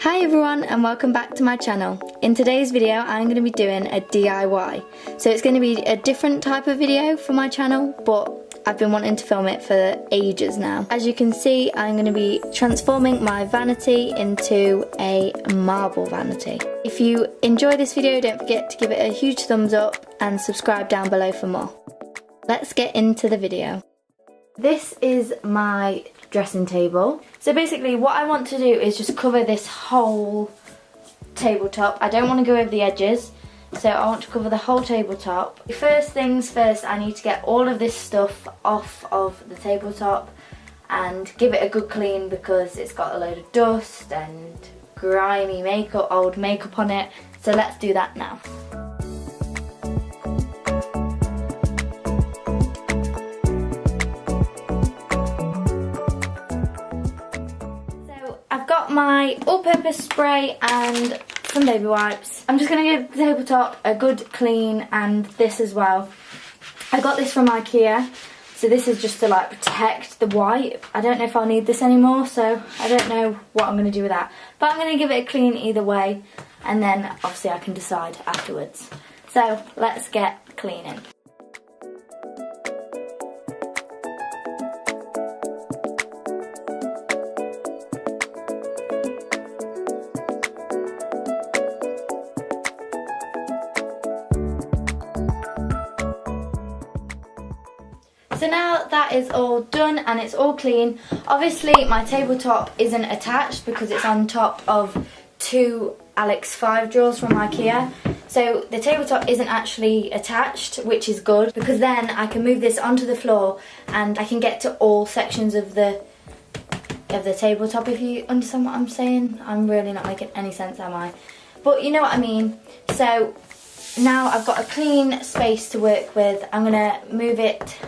Hi everyone and welcome back to my channel. In today's video I'm going to be doing a DIY. So it's going to be a different type of video for my channel, but I've been wanting to film it for ages now. As you can see, I'm going to be transforming my vanity into a marble vanity. If you enjoy this video, don't forget to give it a huge thumbs up and subscribe down below for more. Let's get into the video. This is my dressing table. So basically what I want to do is just cover this whole tabletop. I don't want to go over the edges, so I want to cover the whole tabletop. First things first, I need to get all of this stuff off of the tabletop and give it a good clean because it's got a load of dust and grimy makeup, old makeup on it. So let's do that now. I've got my all-purpose spray and some baby wipes. I'm just going to give the tabletop a good clean, and this as well. I got this from IKEA, so this is just to like protect the white. I don't know if I'll need this anymore, so I don't know what I'm going to do with that. But I'm going to give it a clean either way, and then obviously I can decide afterwards. So let's get cleaning. So now that is all done and it's all clean. Obviously my tabletop isn't attached because it's on top of two Alex 5 drawers from IKEA. So the tabletop isn't actually attached, which is good because then I can move this onto the floor and I can get to all sections of the tabletop, if you understand what I'm saying. I'm really not making any sense, am I? But you know what I mean. So now I've got a clean space to work with. I'm gonna move it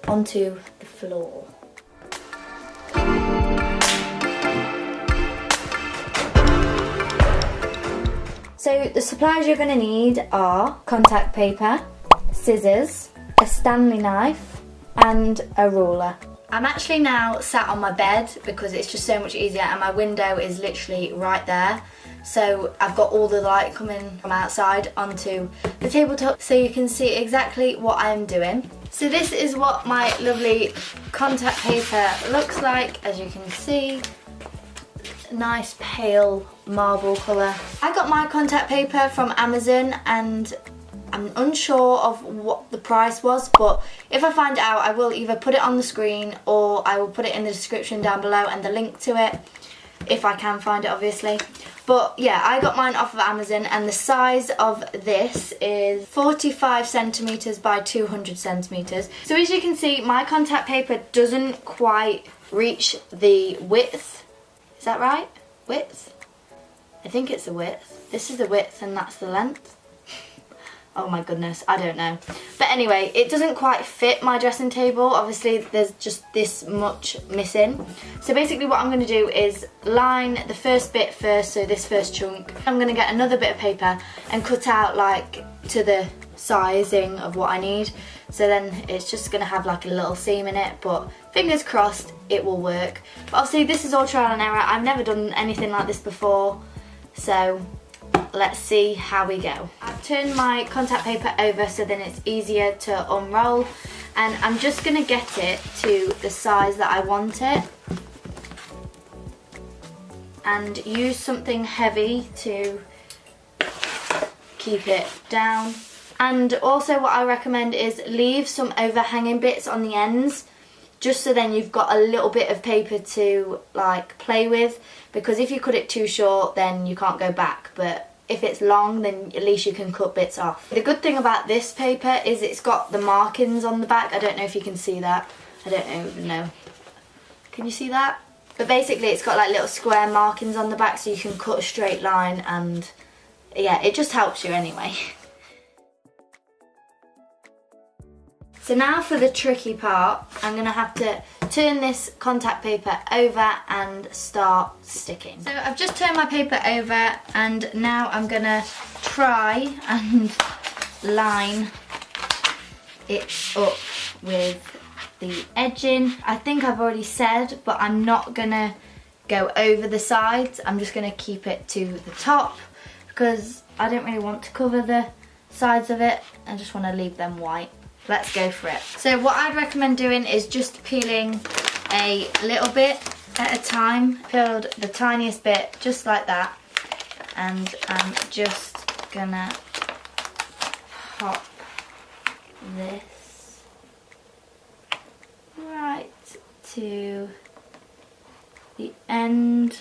onto the floor. So the supplies you're going to need are contact paper, scissors, a Stanley knife and a ruler. I'm actually now sat on my bed because it's just so much easier and my window is literally right there. So I've got all the light coming from outside onto the tabletop so you can see exactly what I'm doing. So this is what my lovely contact paper looks like, as you can see. Nice pale marble colour. I got my contact paper from Amazon and I'm unsure of what the price was, but if I find out I will either put it on the screen or I will put it in the description down below and the link to it, if I can find it obviously. But yeah, I got mine off of Amazon and the size of this is 45 centimetres by 200 centimetres. So as you can see, my contact paper doesn't quite reach the width. Is that right? Width? I think it's the width. This is the width and that's the length. Oh my goodness, I don't know. But anyway, it doesn't quite fit my dressing table. Obviously, there's just this much missing. So basically what I'm going to do is line the first bit first, so this first chunk. I'm going to get another bit of paper and cut out like to the sizing of what I need. So then it's just going to have like a little seam in it, but fingers crossed it will work. But obviously this is all trial and error. I've never done anything like this before, so let's see how we go. I've turned my contact paper over so then it's easier to unroll, and I'm just going to get it to the size that I want it and use something heavy to keep it down. And also what I recommend is leave some overhanging bits on the ends, just so then you've got a little bit of paper to like play with, because if you cut it too short then you can't go back, but if it's long then at least you can cut bits off. The good thing about this paper is it's got the markings on the back. I don't know if you can see that. I don't even know. Can you see that? But basically it's got like little square markings on the back so you can cut a straight line, and yeah, it just helps you anyway. So now for the tricky part, I'm going to have to turn this contact paper over and start sticking. So I've just turned my paper over and now I'm going to try and line it up with the edging. I think I've already said, but I'm not going to go over the sides. I'm just going to keep it to the top because I don't really want to cover the sides of it. I just want to leave them white. Let's go for it. So what I'd recommend doing is just peeling a little bit at a time. Peeled the tiniest bit, just like that. And I'm just gonna pop this right to the end.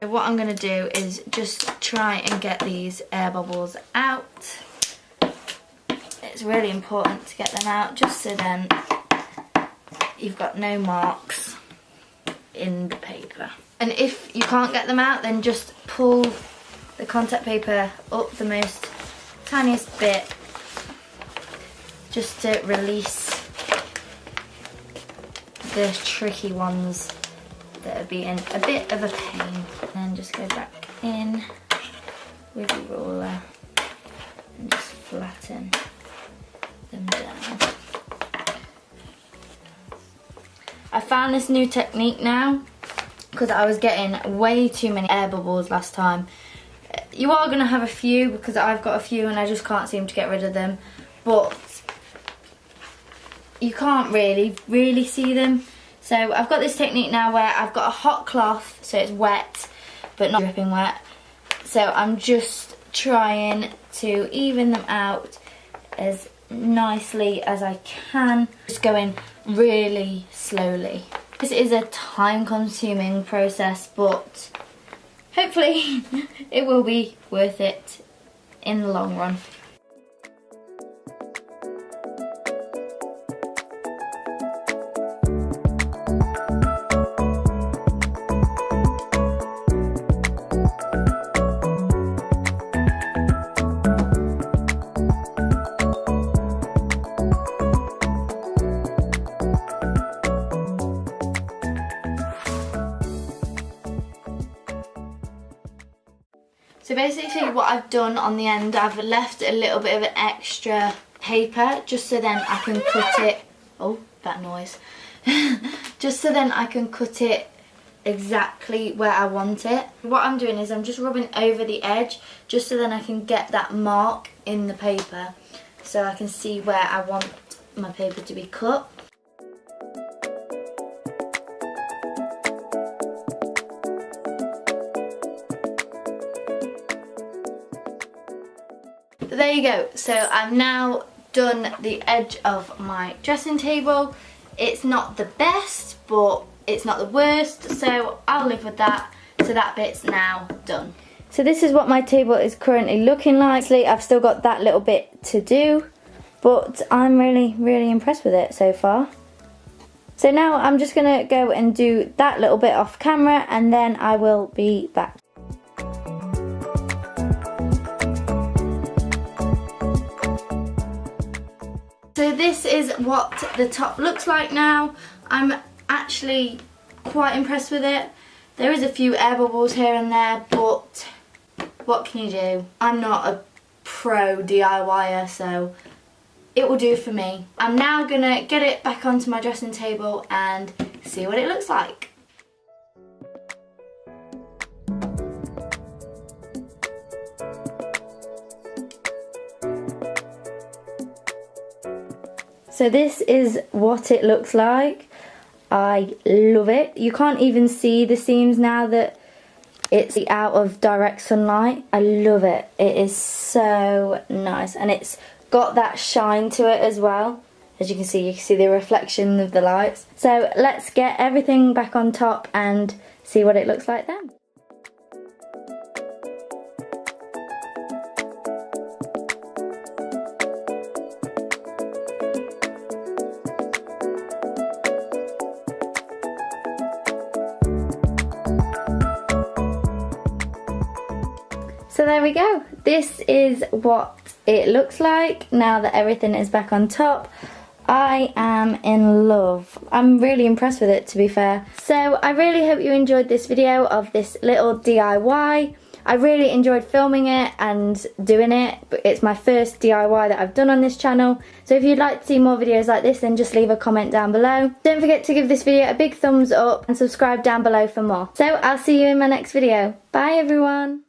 So what I'm going to do is just try and get these air bubbles out. It's really important to get them out just so then you've got no marks in the paper. And if you can't get them out, then just pull the contact paper up the most tiniest bit just to release the tricky ones that are being a bit of a pain. And then just go back in with your ruler and just flatten them down. I found this new technique now because I was getting way too many air bubbles last time. You are going to have a few because I've got a few and I just can't seem to get rid of them, but you can't really see them. So I've got this technique now where I've got a hot cloth, so it's wet but not dripping wet. So I'm just trying to even them out as nicely as I can, just going really slowly. This is a time-consuming process, but hopefully it will be worth it in the long run. So basically what I've done on the end, I've left a little bit of an extra paper just so then I can cut it, oh that noise, just so then I can cut it exactly where I want it. What I'm doing is I'm just rubbing over the edge just so then I can get that mark in the paper so I can see where I want my paper to be cut. There you go. So I've now done the edge of my dressing table. It's not the best, but it's not the worst, so I'll live with that. So that bit's now done. So this is what my table is currently looking like. I've still got that little bit to do, but I'm really impressed with it so far. So now I'm just gonna go and do that little bit off camera and then I will be back. So this is what the top looks like now. I'm actually quite impressed with it. There is a few air bubbles here and there, but what can you do? I'm not a pro DIYer, so it will do for me. I'm now gonna get it back onto my dressing table and see what it looks like. So this is what it looks like. I love it. You can't even see the seams now that it's out of direct sunlight. I love it. It is so nice and it's got that shine to it as well. As you can see the reflection of the lights. So let's get everything back on top and see what it looks like then. So there we go. This is what it looks like now that everything is back on top. I am in love. I'm really impressed with it, to be fair. So I really hope you enjoyed this video of this little DIY. I really enjoyed filming it and doing it, but it's my first DIY that I've done on this channel. So if you'd like to see more videos like this, then just leave a comment down below. Don't forget to give this video a big thumbs up and subscribe down below for more. So I'll see you in my next video. Bye everyone.